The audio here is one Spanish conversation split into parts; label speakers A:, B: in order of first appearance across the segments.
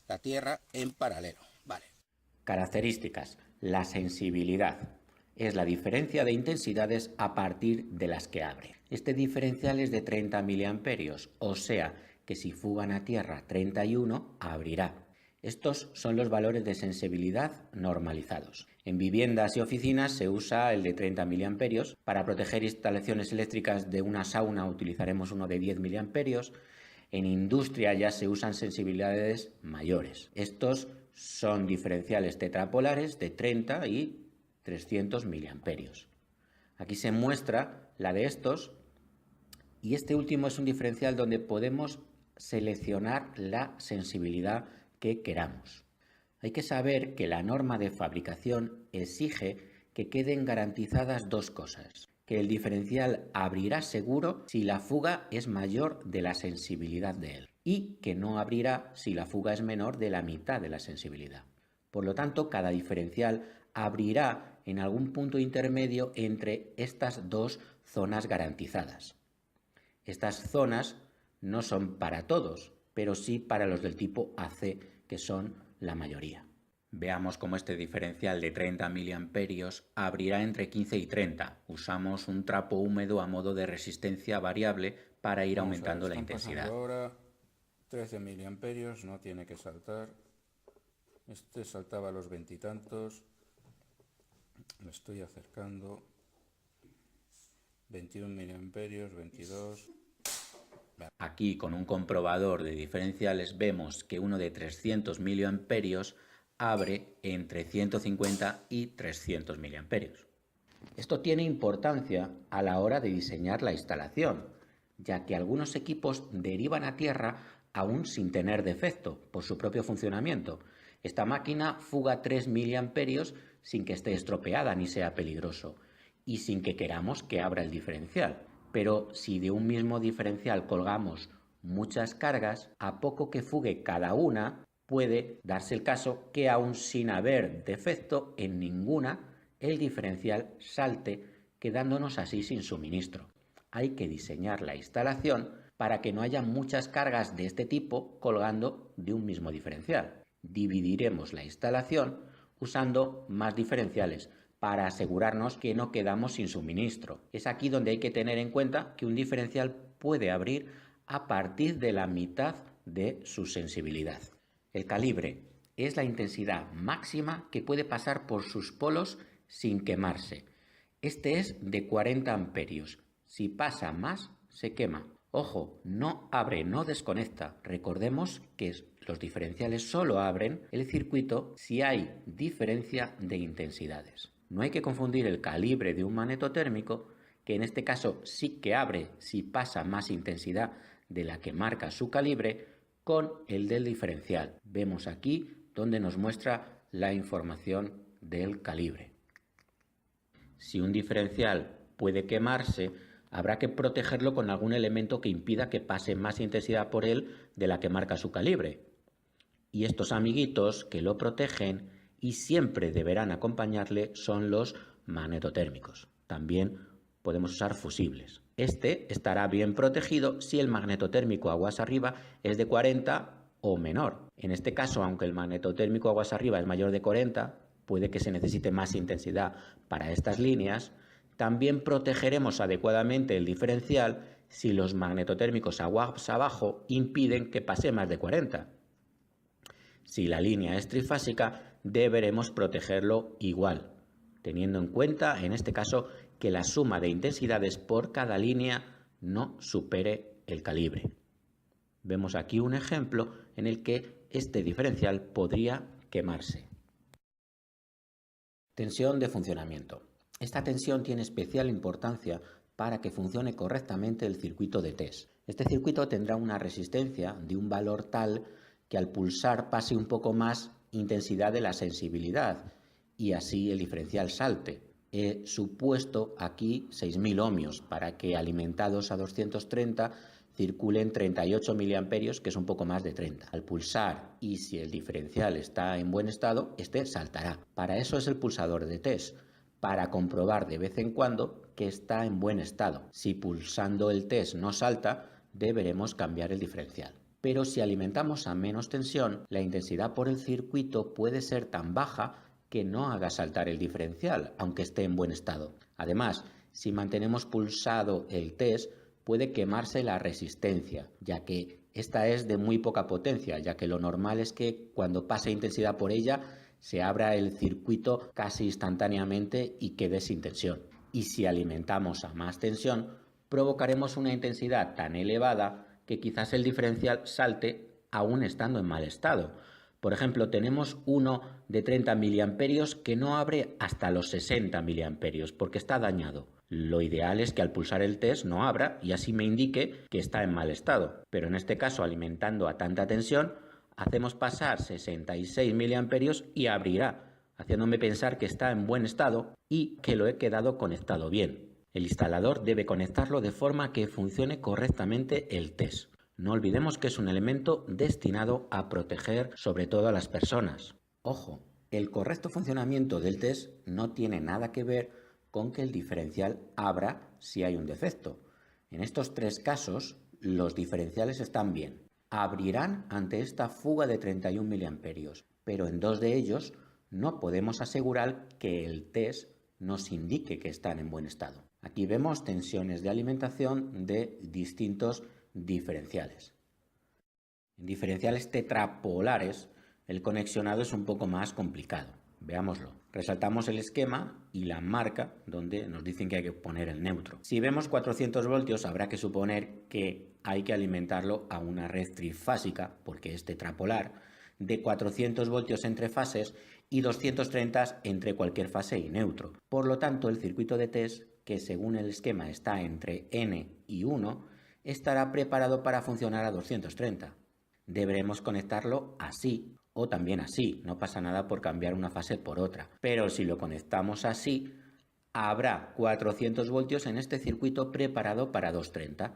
A: la tierra en paralelo. Vale.
B: Características. La sensibilidad es la diferencia de intensidades a partir de las que abre. Este diferencial es de 30 miliamperios, o sea que si fugan a tierra 31, abrirá. Estos son los valores de sensibilidad normalizados. En viviendas y oficinas se usa el de 30 miliamperios. Para proteger instalaciones eléctricas de una sauna utilizaremos uno de 10 miliamperios. En industria ya se usan sensibilidades mayores. Estos son diferenciales tetrapolares de 30 y 300 miliamperios. Aquí se muestra la de estos, y este último es un diferencial donde podemos seleccionar la sensibilidad que queramos. Hay que saber que la norma de fabricación exige que queden garantizadas dos cosas: que el diferencial abrirá seguro si la fuga es mayor de la sensibilidad de él, y que no abrirá si la fuga es menor de la mitad de la sensibilidad. Por lo tanto, cada diferencial abrirá en algún punto intermedio entre estas dos zonas garantizadas. Estas zonas no son para todos, pero sí para los del tipo AC, que son la mayoría. Veamos cómo este diferencial de 30 miliamperios abrirá entre 15 y 30. Usamos un trapo húmedo a modo de resistencia variable para ir aumentando la intensidad.
A: Ahora 13 miliamperios, no tiene que saltar. Este saltaba a los 20 y tantos. Me estoy acercando. 21 miliamperios, 22.
B: Aquí, con un comprobador de diferenciales, vemos que uno de 300 miliamperios abre entre 150 y 300 miliamperios. Esto tiene importancia a la hora de diseñar la instalación, ya que algunos equipos derivan a tierra aún sin tener defecto por su propio funcionamiento. Esta máquina fuga 3 miliamperios sin que esté estropeada ni sea peligroso, y sin que queramos que abra el diferencial. Pero si de un mismo diferencial colgamos muchas cargas, a poco que fugue cada una, puede darse el caso que aún sin haber defecto en ninguna, el diferencial salte, quedándonos así sin suministro. Hay que diseñar la instalación para que no haya muchas cargas de este tipo colgando de un mismo diferencial. Dividiremos la instalación usando más diferenciales para asegurarnos que no quedamos sin suministro. Es aquí donde hay que tener en cuenta que un diferencial puede abrir a partir de la mitad de su sensibilidad. El calibre es la intensidad máxima que puede pasar por sus polos sin quemarse. Este es de 40 amperios. Si pasa más, se quema. Ojo, no abre, no desconecta. Recordemos que los diferenciales solo abren el circuito si hay diferencia de intensidades. No hay que confundir el calibre de un magnetotérmico, que en este caso sí que abre si pasa más intensidad de la que marca su calibre, con el del diferencial. Vemos aquí donde nos muestra la información del calibre. Si un diferencial puede quemarse, habrá que protegerlo con algún elemento que impida que pase más intensidad por él de la que marca su calibre. Y estos amiguitos que lo protegen y siempre deberán acompañarle son los magnetotérmicos. También podemos usar fusibles. Este estará bien protegido si el magnetotérmico aguas arriba es de 40 o menor. En este caso, aunque el magnetotérmico aguas arriba es mayor de 40, puede que se necesite más intensidad para estas líneas. También protegeremos adecuadamente el diferencial si los magnetotérmicos aguas abajo impiden que pase más de 40. Si la línea es trifásica, deberemos protegerlo igual, teniendo en cuenta, en este caso, que la suma de intensidades por cada línea no supere el calibre. Vemos aquí un ejemplo en el que este diferencial podría quemarse. Tensión de funcionamiento. Esta tensión tiene especial importancia para que funcione correctamente el circuito de test. Este circuito tendrá una resistencia de un valor tal que al pulsar pase un poco más intensidad de la sensibilidad y así el diferencial salte. He supuesto aquí 6.000 ohmios para que alimentados a 230 circulen 38 miliamperios, que es un poco más de 30. Al pulsar, y si el diferencial está en buen estado, este saltará. Para eso es el pulsador de test, para comprobar de vez en cuando que está en buen estado. Si pulsando el test no salta, deberemos cambiar el diferencial. pero si alimentamos a menos tensión, la intensidad por el circuito puede ser tan baja que no haga saltar el diferencial, aunque esté en buen estado. Además, si mantenemos pulsado el test, puede quemarse la resistencia, ya que esta es de muy poca potencia, ya que lo normal es que cuando pase intensidad por ella se abra el circuito casi instantáneamente y quede sin tensión. Y si alimentamos a más tensión, provocaremos una intensidad tan elevada que quizás el diferencial salte aún estando en mal estado. Por ejemplo, tenemos uno de 30 miliamperios que no abre hasta los 60 miliamperios porque está dañado. Lo ideal es que al pulsar el test no abra y así me indique que está en mal estado. Pero en este caso, alimentando a tanta tensión, hacemos pasar 66 miliamperios y abrirá, haciéndome pensar que está en buen estado y que lo he quedado conectado bien. El instalador debe conectarlo de forma que funcione correctamente el test. No olvidemos que es un elemento destinado a proteger sobre todo a las personas. Ojo, el correcto funcionamiento del test no tiene nada que ver con que el diferencial abra si hay un defecto. En estos tres casos, los diferenciales están bien. Abrirán ante esta fuga de 31 miliamperios, pero en dos de ellos no podemos asegurar que el test nos indique que están en buen estado. Aquí vemos tensiones de alimentación de distintos diferenciales. En diferenciales tetrapolares, el conexionado es un poco más complicado. Veámoslo. Resaltamos el esquema y la marca donde nos dicen que hay que poner el neutro. Si vemos 400 voltios, habrá que suponer que hay que alimentarlo a una red trifásica, porque es tetrapolar, de 400 voltios entre fases y 230 entre cualquier fase y neutro. Por lo tanto, el circuito de test, que según el esquema está entre N y 1, estará preparado para funcionar a 230. Deberemos conectarlo así o también así, no pasa nada por cambiar una fase por otra. Pero si lo conectamos así, habrá 400 voltios en este circuito preparado para 230.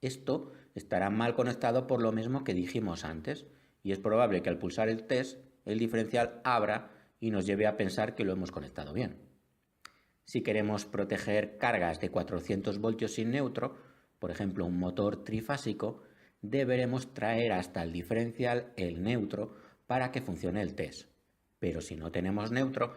B: Esto estará mal conectado por lo mismo que dijimos antes, y es probable que al pulsar el test, el diferencial abra y nos lleve a pensar que lo hemos conectado bien. Si queremos proteger cargas de 400 voltios sin neutro, por ejemplo un motor trifásico, deberemos traer hasta el diferencial el neutro para que funcione el test. Pero si no tenemos neutro,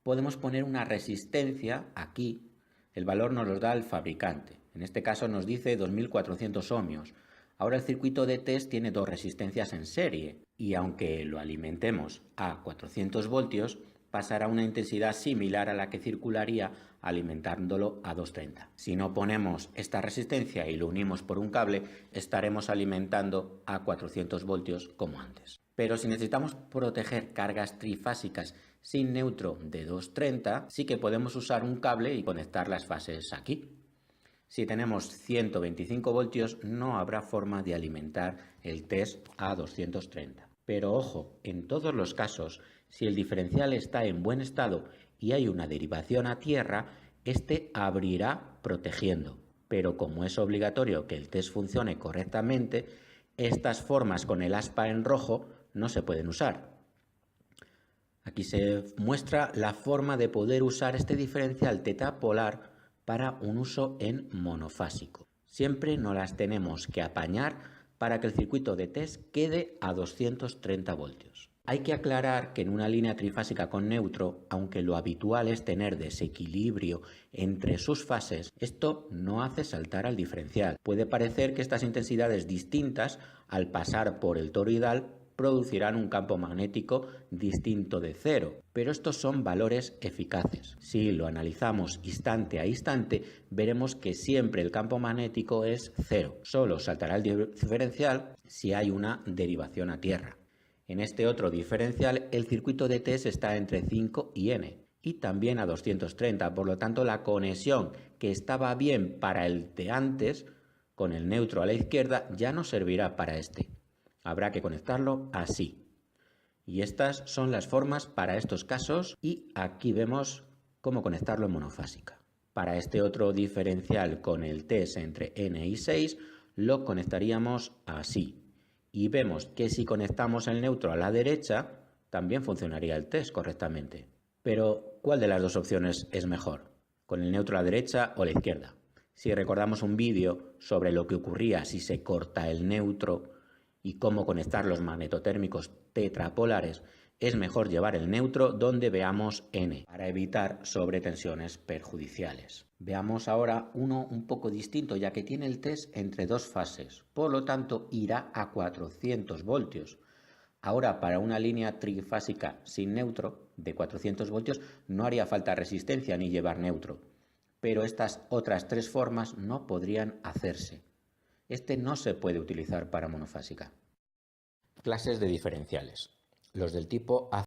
B: podemos poner una resistencia aquí. El valor nos lo da el fabricante. En este caso nos dice 2400 ohmios. Ahora el circuito de test tiene dos resistencias en serie y aunque lo alimentemos a 400 voltios, pasará a una intensidad similar a la que circularía alimentándolo a 230. Si no ponemos esta resistencia y lo unimos por un cable, estaremos alimentando a 400 voltios como antes. Pero si necesitamos proteger cargas trifásicas sin neutro de 230, sí que podemos usar un cable y conectar las fases aquí. Si tenemos 125 voltios, no habrá forma de alimentar el test a 230. Pero ojo, en todos los casos, si el diferencial está en buen estado y hay una derivación a tierra, este abrirá protegiendo. Pero como es obligatorio que el test funcione correctamente, estas formas con el aspa en rojo no se pueden usar. Aquí se muestra la forma de poder usar este diferencial tetrapolar para un uso en monofásico. Siempre nos las tenemos que apañar para que el circuito de test quede a 230 voltios. Hay que aclarar que en una línea trifásica con neutro, aunque lo habitual es tener desequilibrio entre sus fases, esto no hace saltar al diferencial. Puede parecer que estas intensidades distintas, al pasar por el toroidal, producirán un campo magnético distinto de cero, pero estos son valores eficaces. Si lo analizamos instante a instante, veremos que siempre el campo magnético es cero. Solo saltará el diferencial si hay una derivación a tierra. En este otro diferencial, el circuito de test está entre 5 y N y también a 230, por lo tanto la conexión que estaba bien para el de antes, con el neutro a la izquierda, ya no servirá para este. Habrá que conectarlo así. Y estas son las formas para estos casos y aquí vemos cómo conectarlo en monofásica. Para este otro diferencial con el test entre N y 6 lo conectaríamos así. Y vemos que si conectamos el neutro a la derecha también funcionaría el test correctamente. Pero ¿cuál de las dos opciones es mejor? ¿Con el neutro a la derecha o a la izquierda? Si recordamos un vídeo sobre lo que ocurría si se corta el neutro y cómo conectar los magnetotérmicos tetrapolares, es mejor llevar el neutro donde veamos N, para evitar sobretensiones perjudiciales. Veamos ahora uno un poco distinto, ya que tiene el test entre dos fases, por lo tanto irá a 400 voltios. Ahora, para una línea trifásica sin neutro de 400 voltios no haría falta resistencia ni llevar neutro, pero estas otras tres formas no podrían hacerse. Este no se puede utilizar para monofásica. Clases de diferenciales. Los del tipo AC